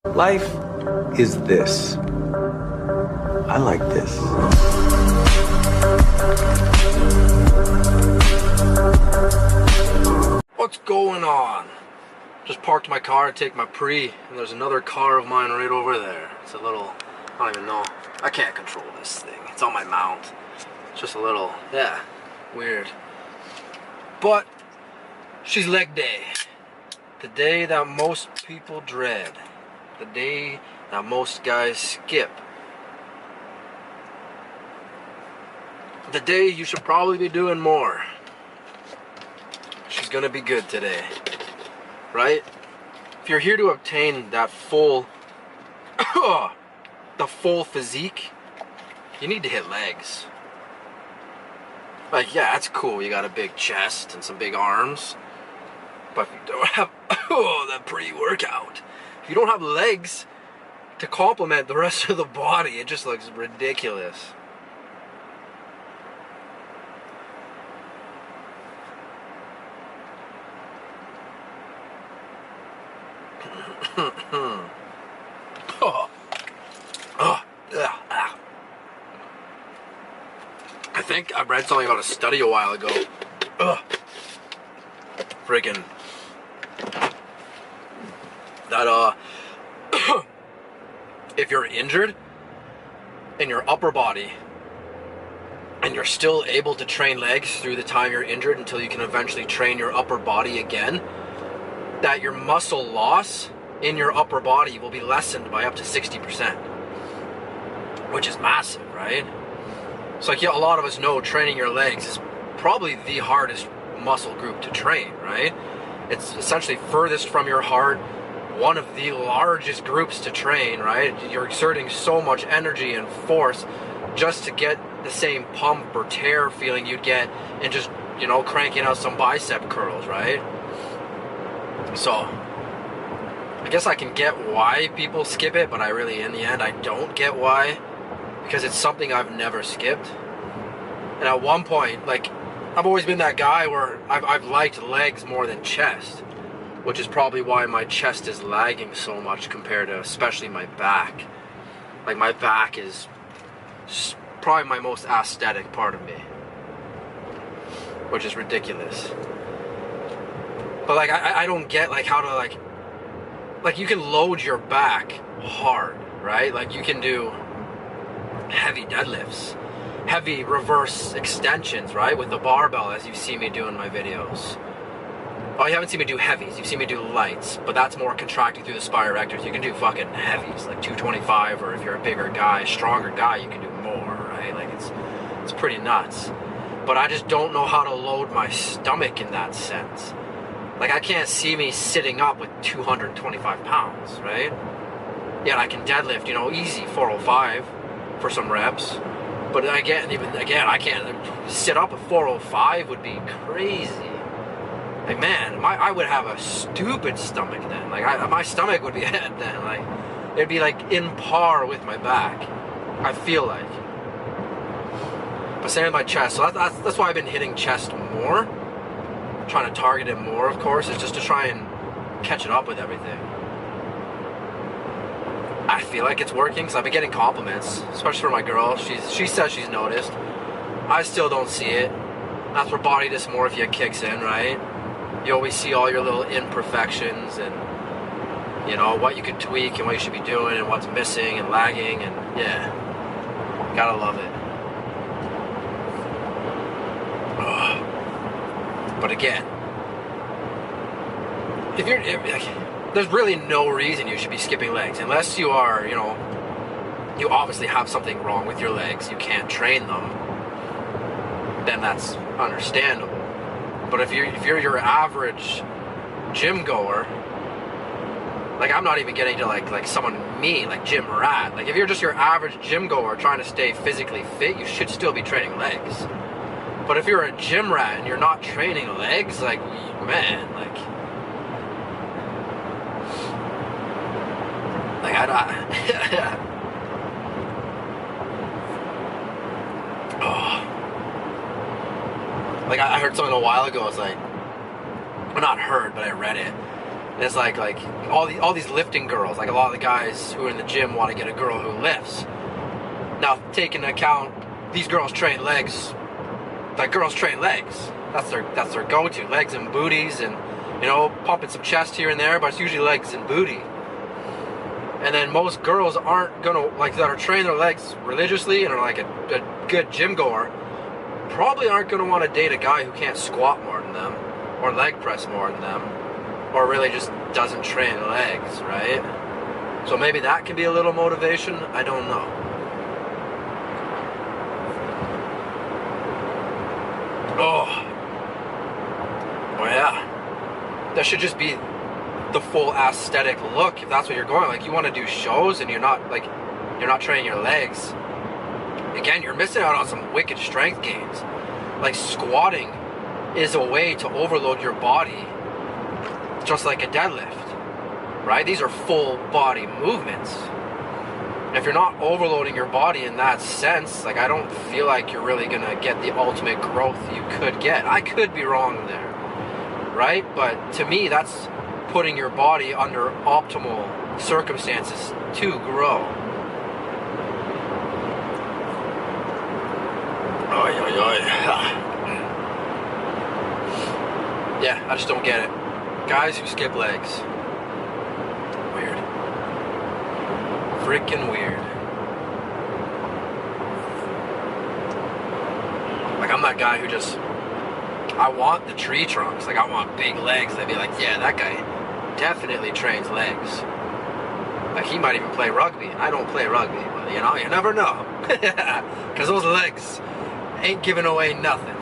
Life is this. I like this. What's going on? Just parked my car to take my pre, and there's another car of mine right over there. It's a little, I don't even know. I can't control this thing. It's on my mount. It's just a little, yeah, weird. But she's leg day. The day that most people dread. The day that most guys skip. The day you should probably be doing more. She's gonna be good today, right? If you're here to obtain that full, the full physique, you need to hit legs. Like, yeah, that's cool. You got a big chest and some big arms. But if you don't have, that pre-workout, if you don't have legs to complement the rest of the body, it just looks ridiculous. I think I read something about a study a while ago. Friggin' that if you're injured in your upper body and you're still able to train legs through the time you're injured until you can eventually train your upper body again, that your muscle loss in your upper body will be lessened by up to 60%, which is massive, right? So like, yeah, a lot of us know training your legs is probably the hardest muscle group to train, right? It's essentially furthest from your heart, one of the largest groups to train, right? You're exerting so much energy and force just to get the same pump or tear feeling you'd get in just, you know, cranking out some bicep curls, right? So I guess I can get why people skip it, but I really, in the end, I don't get why, because it's something I've never skipped. And at one point, like, I've always been that guy where I've liked legs more than chest, which is probably why my chest is lagging so much compared to especially my back. Like, my back is probably my most aesthetic part of me, which is ridiculous. But like, I don't get like how to like you can load your back hard, right? Like, you can do heavy deadlifts, heavy reverse extensions, right, with the barbell, as you see me do in my videos. Oh, you haven't seen me do heavies, you've seen me do lights, but that's more contracting through the spirorectors. You can do fucking heavies, like 225, or if you're a bigger guy, stronger guy, you can do more, right? Like, it's pretty nuts. But I just don't know how to load my stomach in that sense. Like, I can't see me sitting up with 225 pounds, right? Yet I can deadlift, you know, easy 405 for some reps. But again, I can't sit up at 405 would be crazy. Like, man, I would have a stupid stomach then. Like, my stomach would be then. Like, it'd be like in par with my back, I feel like. But same with my chest. So that's why I've been hitting chest more. Trying to target it more, of course, is just to try and catch it up with everything. I feel like it's working because I've been getting compliments, especially from my girl. She says she's noticed. I still don't see it. That's where body dysmorphia kicks in, right? You always see all your little imperfections and, you know, what you could tweak and what you should be doing and what's missing and lagging, and yeah, gotta love it. Ugh. But again, there's really no reason you should be skipping legs unless you are, you know, you obviously have something wrong with your legs, you can't train them, then that's understandable. But if you're your average gym goer, like, I'm not even getting to like someone me, like Gym Rat. Like, if you're just your average gym goer trying to stay physically fit, you should still be training legs. But if you're a gym rat and you're not training legs, like, man, like oh. Like, I heard something a while ago. It's like, well, not heard, but I read it. And it's like all these lifting girls, like a lot of the guys who are in the gym want to get a girl who lifts. Now, take into account, these girls train legs. Like, girls train legs. That's their go-to, legs and booties, and you know, pumping some chest here and there, but it's usually legs and booty. And then most girls aren't gonna, like, that are training their legs religiously and are like a good gym goer, probably aren't gonna want to date a guy who can't squat more than them, or leg press more than them, or really just doesn't train legs, right? So maybe that can be a little motivation. I don't know. Oh yeah. That should just be the full aesthetic look if that's what you're going. Like, you want to do shows and you're not training your legs. Again, you're missing out on some wicked strength gains. Like, squatting is a way to overload your body, just like a deadlift, right? These are full body movements. If you're not overloading your body in that sense, like, I don't feel like you're really gonna get the ultimate growth you could get. I could be wrong there, right? But to me, that's putting your body under optimal circumstances to grow. Yeah, I just don't get it. Guys who skip legs. Weird. Freaking weird. Like, I'm that guy who just, I want the tree trunks. Like, I want big legs. I'd be like, yeah, that guy definitely trains legs. Like, he might even play rugby. I don't play rugby, but, you know, you never know. Because those legs ain't giving away nothing.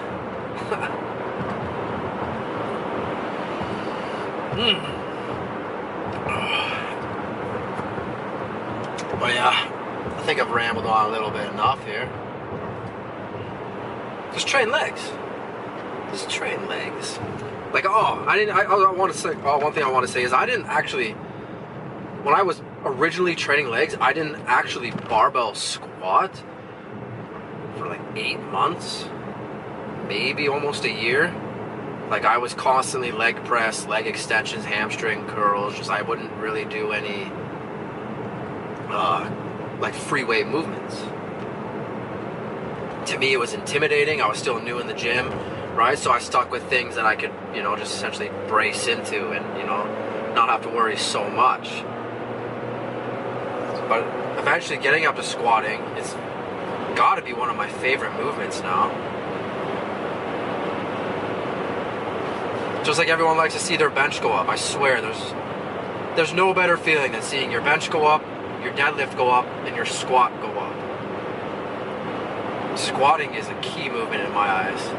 But yeah, I think I've rambled on a little bit enough here. Just train legs. Just train legs. Like, I want to say, one thing I want to say is I didn't actually, when I was originally training legs, I didn't actually barbell squat for like 8 months, maybe almost a year. Like, I was constantly leg press, leg extensions, hamstring curls. Just, I wouldn't really do any like free weight movements. To me, it was intimidating. I was still new in the gym, right? So I stuck with things that I could, you know, just essentially brace into and, you know, not have to worry so much. But eventually getting up to squatting, it's got to be one of my favorite movements now. Just like everyone likes to see their bench go up. I swear, there's no better feeling than seeing your bench go up, your deadlift go up, and your squat go up. Squatting is a key movement in my eyes.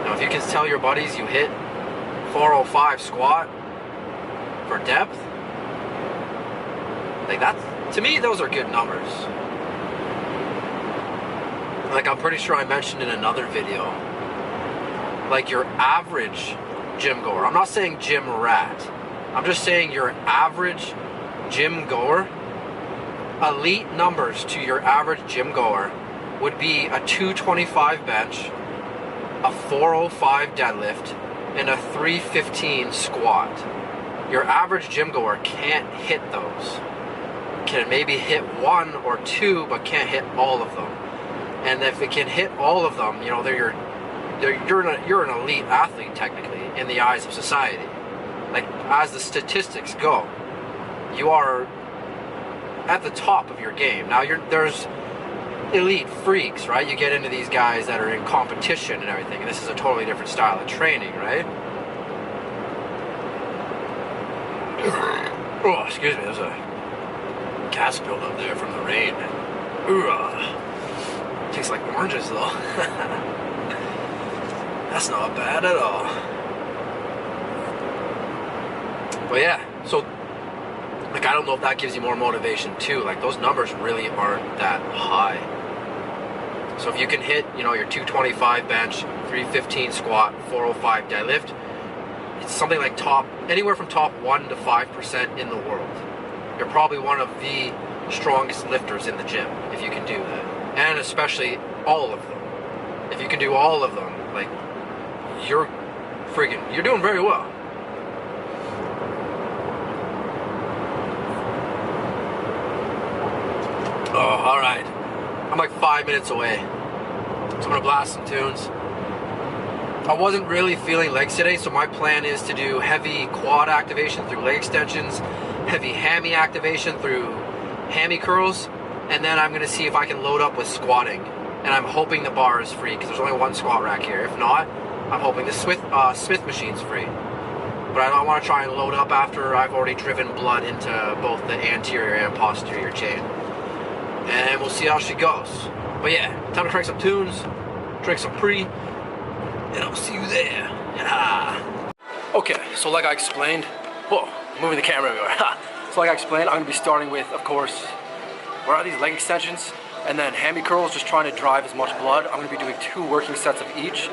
Now, if you can tell your buddies you hit 405 squat for depth, like, that's, to me, those are good numbers. Like, I'm pretty sure I mentioned in another video, like, your average gym goer, I'm not saying gym rat, I'm just saying your average gym goer, elite numbers to your average gym goer would be a 225 bench, a 405 deadlift, and a 315 squat. Your average gym goer can't hit those. Can maybe hit one or two, but can't hit all of them. And if it can hit all of them, you know, you're an elite athlete technically in the eyes of society. Like, as the statistics go, you are at the top of your game. Now, there's elite freaks, right? You get into these guys that are in competition and everything, and this is a totally different style of training, right? Oh, excuse me, there's a gas buildup there from the rain. Tastes like oranges, though. That's not bad at all. But yeah, so, like, I don't know if that gives you more motivation too. Like, those numbers really aren't that high. So if you can hit, you know, your 225 bench, 315 squat, 405 deadlift, it's something like anywhere from top 1 to 5% in the world. You're probably one of the strongest lifters in the gym if you can do that. And especially all of them. If you can do all of them, like, you're you're doing very well. Oh, all right. I'm like 5 minutes away. So I'm gonna blast some tunes. I wasn't really feeling legs today, so my plan is to do heavy quad activation through leg extensions, heavy hammy activation through hammy curls, and then I'm gonna see if I can load up with squatting. And I'm hoping the bar is free, because there's only one squat rack here. If not, I'm hoping the Smith machine's free. But I want to try and load up after I've already driven blood into both the anterior and posterior chain. And we'll see how she goes. But yeah, time to crank some tunes, drink some pre, and I'll see you there. Okay, so like I explained, whoa, moving the camera everywhere. So like I explained, I'm gonna be starting with, of course, what are these, leg extensions, and then hammy curls, just trying to drive as much blood. I'm gonna be doing 2 working sets of each.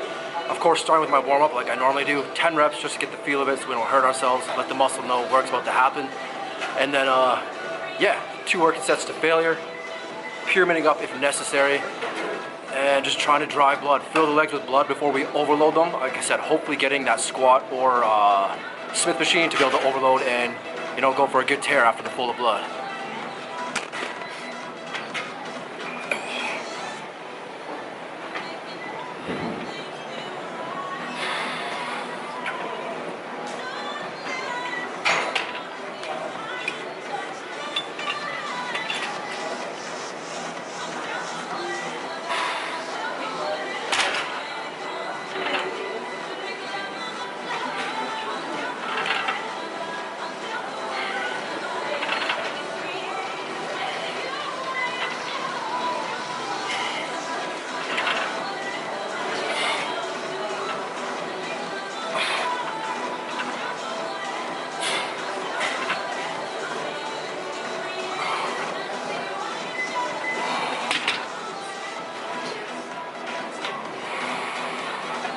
Of course, starting with my warm-up like I normally do, 10 reps just to get the feel of it so we don't hurt ourselves, let the muscle know work's about to happen. And then, yeah, 2 working sets to failure, pyramiding up if necessary, and just trying to drive blood, fill the legs with blood before we overload them. Like I said, hopefully getting that squat or Smith machine to be able to overload and, you know, go for a good tear after the full of blood.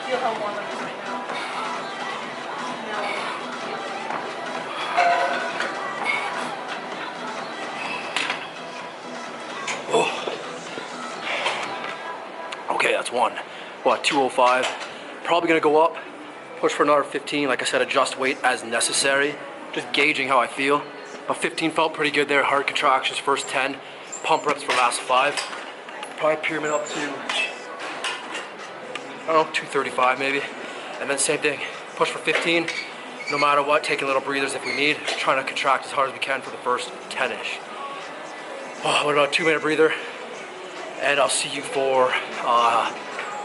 Feel how warm it is right now. Oh. Okay, that's one. What, 205? Probably gonna go up, push for another 15. Like I said, adjust weight as necessary. Just gauging how I feel. But 15 felt pretty good there. Hard contractions, first 10. Pump reps for last 5. Probably pyramid up to, I don't know, 235 maybe. And then same thing, push for 15, no matter what, taking little breathers if we need, trying to contract as hard as we can for the first 10-ish. Oh, what about a 2-minute breather? And I'll see you for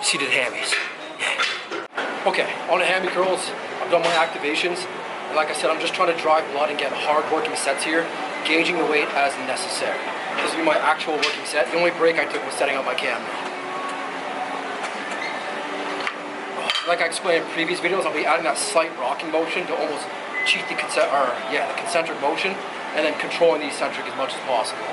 seated hammies. Yeah. Okay, on the hammy curls, I've done my activations. And like I said, I'm just trying to drive blood and get hard working sets here, gauging the weight as necessary. This will be my actual working set. The only break I took was setting up my camera. Like I explained in previous videos, I'll be adding that slight rocking motion to almost cheat the concentric motion, and then controlling the eccentric as much as possible.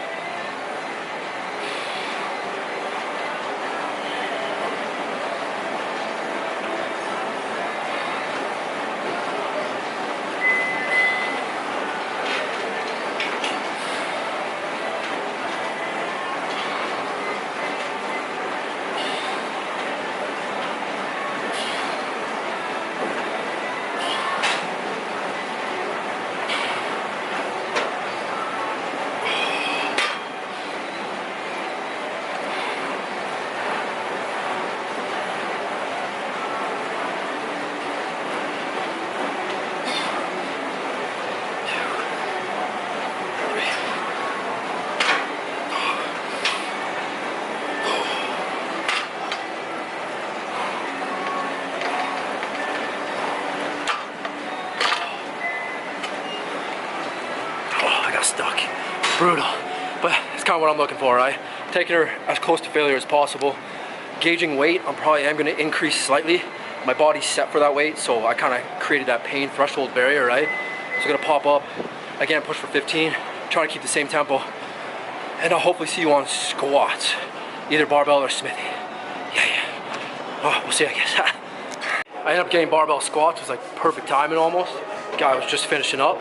Stuck. Brutal. But it's kind of what I'm looking for, right? Taking her as close to failure as possible. Gauging weight, I probably am going to increase slightly. My body's set for that weight, so I kind of created that pain threshold barrier, right? So I'm going to pop up. Again, push for 15. Trying to keep the same tempo. And I'll hopefully see you on squats. Either barbell or Smithy. Yeah. Oh, we'll see, I guess. I ended up getting barbell squats. It was like perfect timing almost. Guy was just finishing up.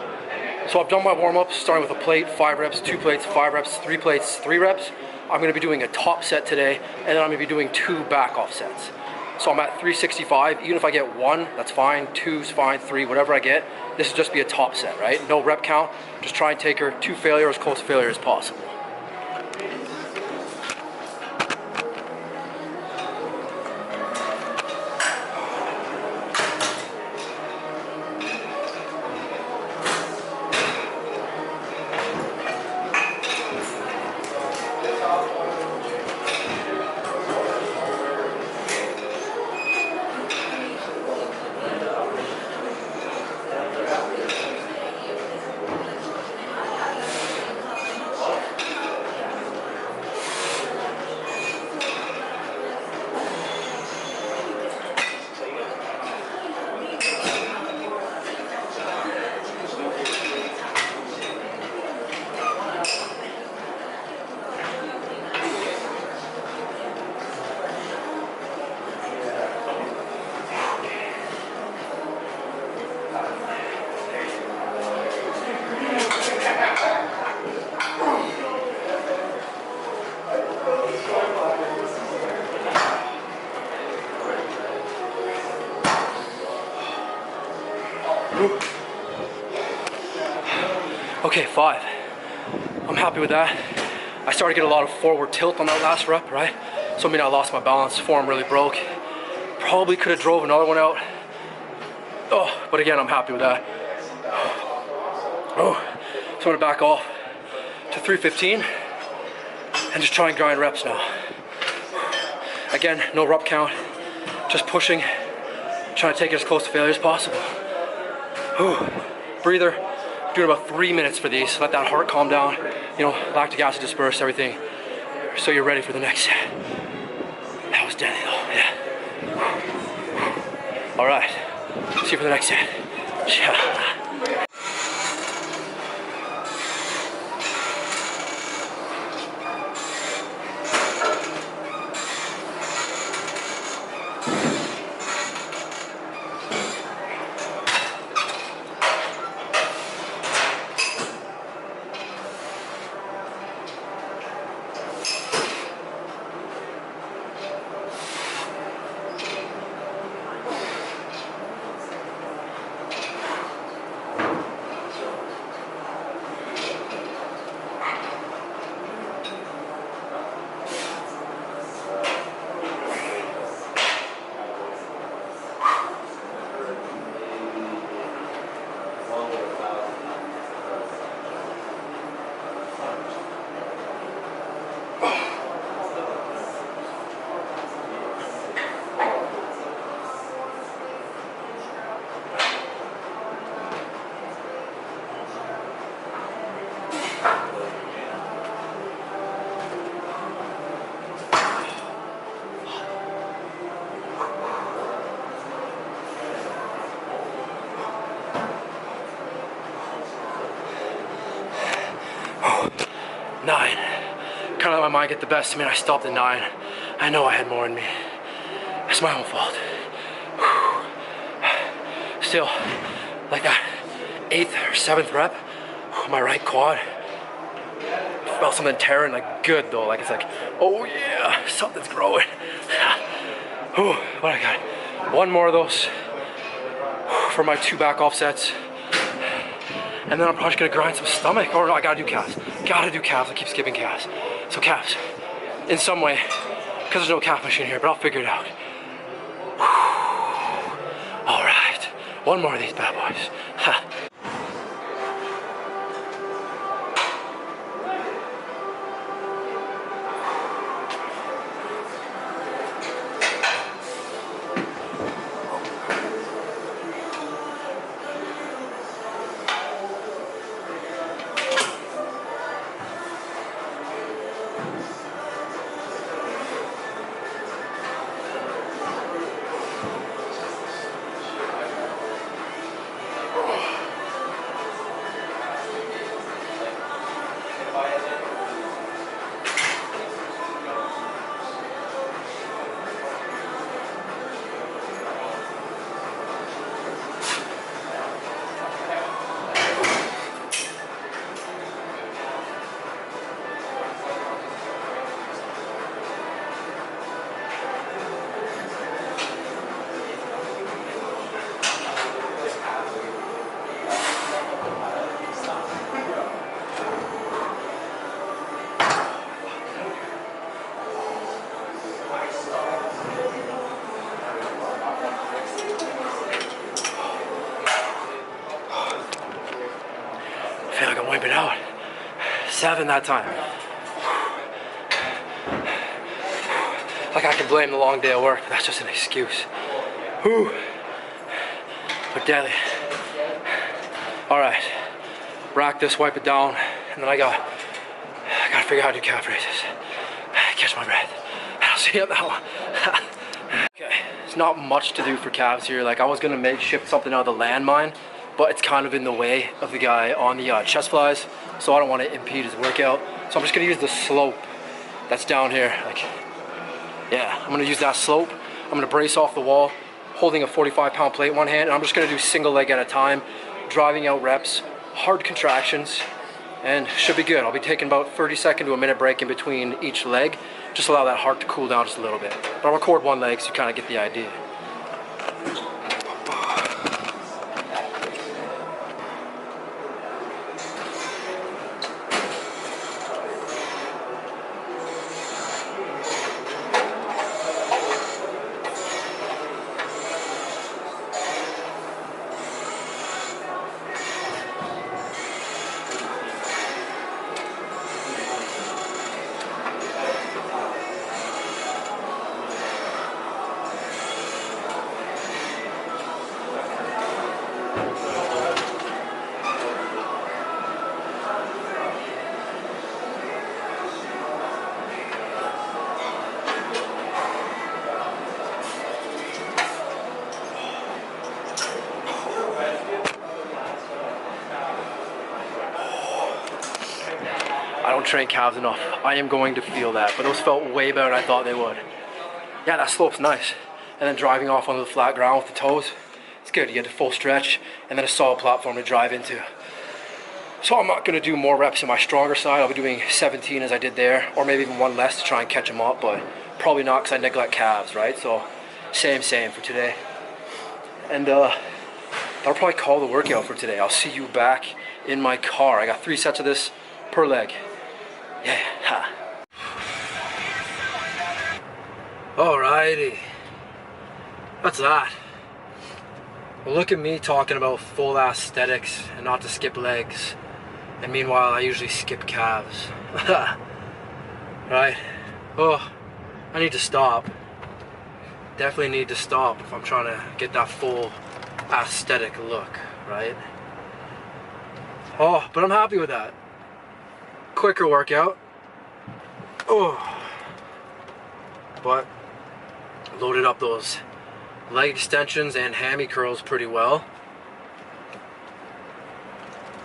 So I've done my warm-up, starting with a plate, 5 reps, 2 plates, 5 reps, 3 plates, 3 reps. I'm gonna be doing a top set today, and then I'm gonna be doing 2 back-off sets. So I'm at 365. Even if I get 1, that's fine. 2's fine. 3, whatever I get. This will just be a top set, right? No rep count. Just try and take her to failure, as close to failure as possible. Okay, 5. I'm happy with that. I started to get a lot of forward tilt on that last rep, right? So I mean I lost my balance, form really broke. Probably could have drove another one out. Oh, but again, I'm happy with that. Oh, so I'm gonna back off to 315 and just try and grind reps now. Again, no rep count, just pushing, trying to take it as close to failure as possible. Breather. Doing about 3 minutes for these. Let that heart calm down. You know, lactic acid disperse everything, so you're ready for the next set. That was deadly though. Yeah. All right. See you for the next set. Yeah. Kind of let my mind get the best of me and I stopped at 9. I know I had more in me. It's my own fault. Still, like that 8th or 7th rep, my right quad, felt something tearing, like good though, like it's like, oh yeah, something's growing. What I got? 1 more of those for my 2 back off sets. And then I'm probably gonna grind some stomach. Or no, I gotta do calves. Gotta do calves. I keep skipping calves. So calves, in some way, because there's no calf machine here, but I'll figure it out. All right, 1 more of these bad boys. Ha. it out. 7 that time. Like I can blame the long day of work, but that's just an excuse. Whew. But deadly. All right, rack this, wipe it down, and then I gotta figure out how to do calf raises. Catch my breath. I'll see you at that one. Okay, it's not much to do for calves here. Like I was gonna makeshift something out of the landmine, but it's kind of in the way of the guy on the chest flies, so I don't want to impede his workout. So I'm just gonna use the slope that's down here. Like, yeah, I'm gonna use that slope. I'm gonna brace off the wall, holding a 45-pound plate in one hand, and I'm just gonna do single leg at a time, driving out reps, hard contractions, and should be good. I'll be taking about 30-second to a minute break in between each leg. Just allow that heart to cool down just a little bit. But I'll record one leg so you kind of get the idea. I don't train calves enough. I am going to feel that, but those felt way better than I thought they would. Yeah, that slope's nice. And then driving off onto the flat ground with the toes, it's good. You get a full stretch and then a solid platform to drive into. So I'm not gonna do more reps in my stronger side. I'll be doing 17 as I did there, or maybe even one less to try and catch them up, but probably not because I neglect calves, right? So same for today. And that'll probably call the workout for today. I'll see you back in my car. I got 3 sets of this per leg. Yeah, ha. Alrighty. That's that. Well, look at me talking about full aesthetics and not to skip legs. And meanwhile, I usually skip calves. Right? Oh, I need to stop. Definitely need to stop if I'm trying to get that full aesthetic look, right? Oh, but I'm happy with that. Quicker workout. Oh. But loaded up those leg extensions and hammy curls pretty well.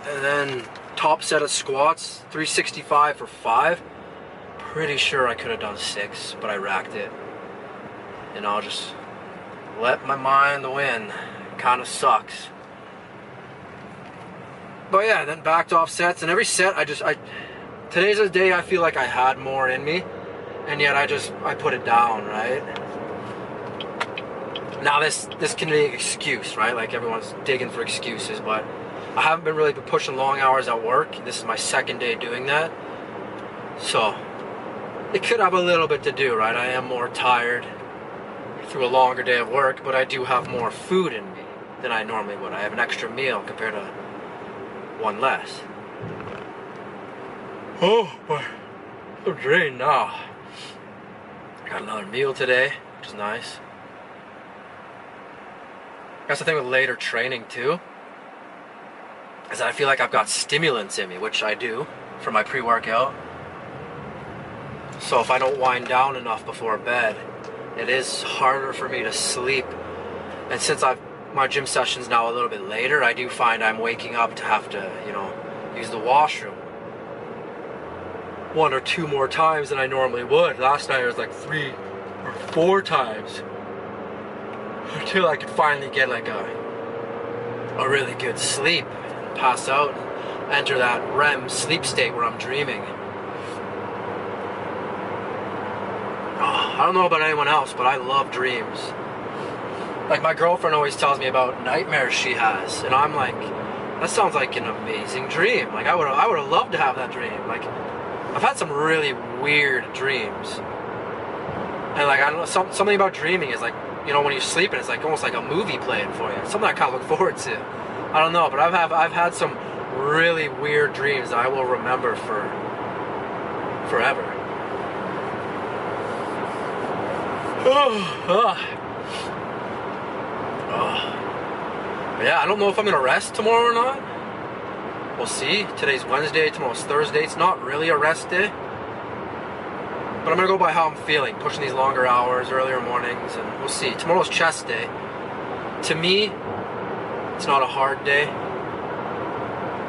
And then top set of squats, 365 for 5. Pretty sure I could have done 6, but I racked it. And I'll just let my mind win. Kind of sucks. But yeah, then backed off sets, and every set today's a day I feel like I had more in me, and yet I put it down, right? Now this can be an excuse, right? Like everyone's digging for excuses, but I haven't been really pushing long hours at work. This is my 2nd day doing that. So it could have a little bit to do, right? I am more tired through a longer day of work, but I do have more food in me than I normally would. I have an extra meal compared to one less. Oh, boy. I'm drained now. Got another meal today, which is nice. That's the thing with later training too, is that I feel like I've got stimulants in me, which I do for my pre-workout. So if I don't wind down enough before bed, it is harder for me to sleep. And since my gym session's now a little bit later, I do find I'm waking up to have to, use the washroom 1 or 2 more times than I normally would. Last night it was like 3 or 4 times until I could finally get like a really good sleep, pass out, and enter that REM sleep state where I'm dreaming. I don't know about anyone else, but I love dreams. Like my girlfriend always tells me about nightmares she has, and I'm like, that sounds like an amazing dream. Like I would have loved to have that dream. Like I've had some really weird dreams, and like I don't know, something about dreaming is like, when you're sleeping, it's like almost like a movie playing for you. It's something I kind of look forward to. I don't know, but I've had some really weird dreams that I will remember for forever. Yeah, I don't know if I'm gonna rest tomorrow or not. We'll see. Today's Wednesday, tomorrow's Thursday. It's not really a rest day, but I'm gonna go by how I'm feeling, pushing these longer hours, earlier mornings, and we'll see. Tomorrow's chest day. To me, it's not a hard day,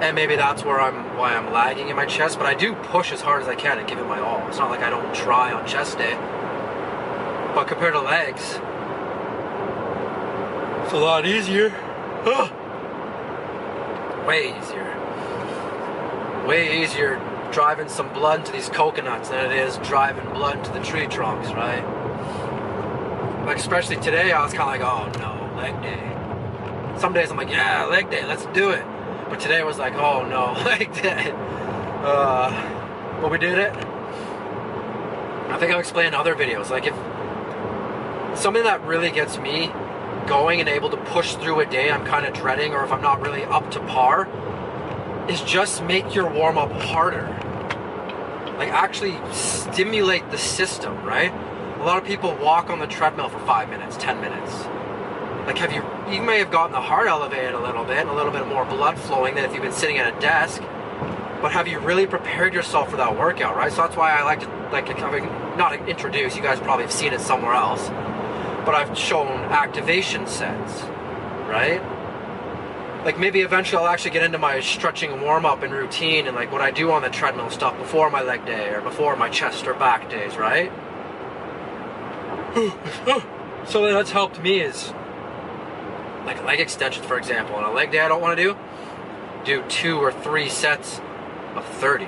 and maybe that's why I'm lagging in my chest. But I do push as hard as I can and give it my all. It's not like I don't try on chest day, but compared to legs, it's a lot easier. Way easier. Way easier driving some blood into these coconuts than it is driving blood into the tree trunks, right? Like, especially today, I was kind of like, oh no, leg day. Some days I'm like, yeah, leg day, let's do it. But today was like, oh no, leg day. But we did it. I think I've explained in other videos, like, if something that really gets me going and able to push through a day I'm kind of dreading, or if I'm not really up to par, is just make your warm-up harder. Like, actually stimulate the system, right? A lot of people walk on the treadmill for 5 minutes, 10 minutes. Like, you may have gotten the heart elevated a little bit, and a little bit more blood flowing than if you've been sitting at a desk, but have you really prepared yourself for that workout, right? So that's why I like to not introduce, you guys probably have seen it somewhere else, but I've shown activation sets, right? Like, maybe eventually I'll actually get into my stretching and warm-up and routine and like what I do on the treadmill stuff before my leg day or before my chest or back days, right? So that's helped me is like leg extensions, for example. On a leg day I don't want to do 2 or 3 sets of 30,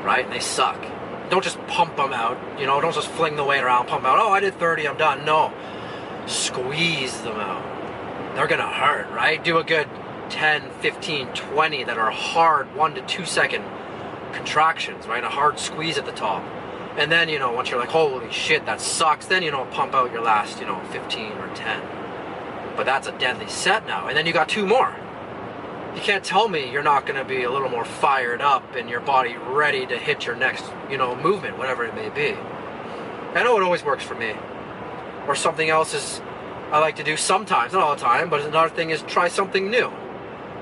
right? And they suck. Don't just pump them out, you know, don't just fling the weight around, pump out, oh, I did 30, I'm done. No, squeeze them out. They're gonna hurt, right? Do a good 10, 15, 20 that are hard 1 to 2 second contractions, right? A hard squeeze at the top. And then, you know, once you're like, holy shit, that sucks, then, you know, pump out your last, you know, 15 or 10. But that's a deadly set now. And then you got 2 more. You can't tell me you're not going to be a little more fired up and your body ready to hit your next, you know, movement, whatever it may be. I know it always works for me. Or something else is I like to do sometimes, not all the time, but another thing is try something new.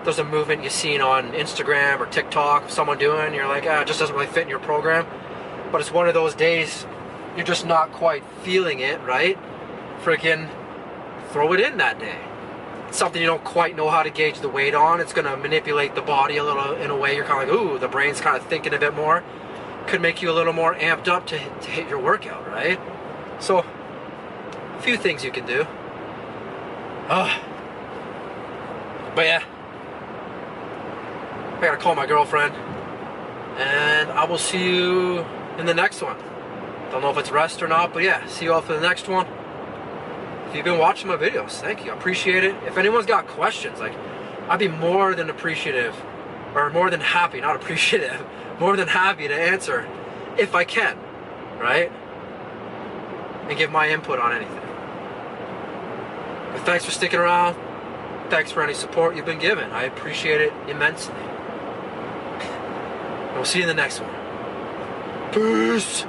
There's a movement you've seen on Instagram or TikTok, someone doing, you're like, it just doesn't really fit in your program. But it's one of those days you're just not quite feeling it, right? Freaking throw it in that day. It's something you don't quite know how to gauge the weight on. It's going to manipulate the body a little in a way you're kind of like, ooh, the brain's kind of thinking a bit more. Could make you a little more amped up to hit your workout, right? So, a few things you can do. But yeah, I gotta call my girlfriend, and I will see you in the next one. Don't know if it's rest or not, but yeah, see you all for the next one. If you've been watching my videos, thank you, I appreciate it. If anyone's got questions, like, I'd be more than appreciative, or more than happy, not appreciative, more than happy to answer if I can, right? And give my input on anything. But thanks for sticking around. Thanks for any support you've been given. I appreciate it immensely. And we'll see you in the next one. Peace.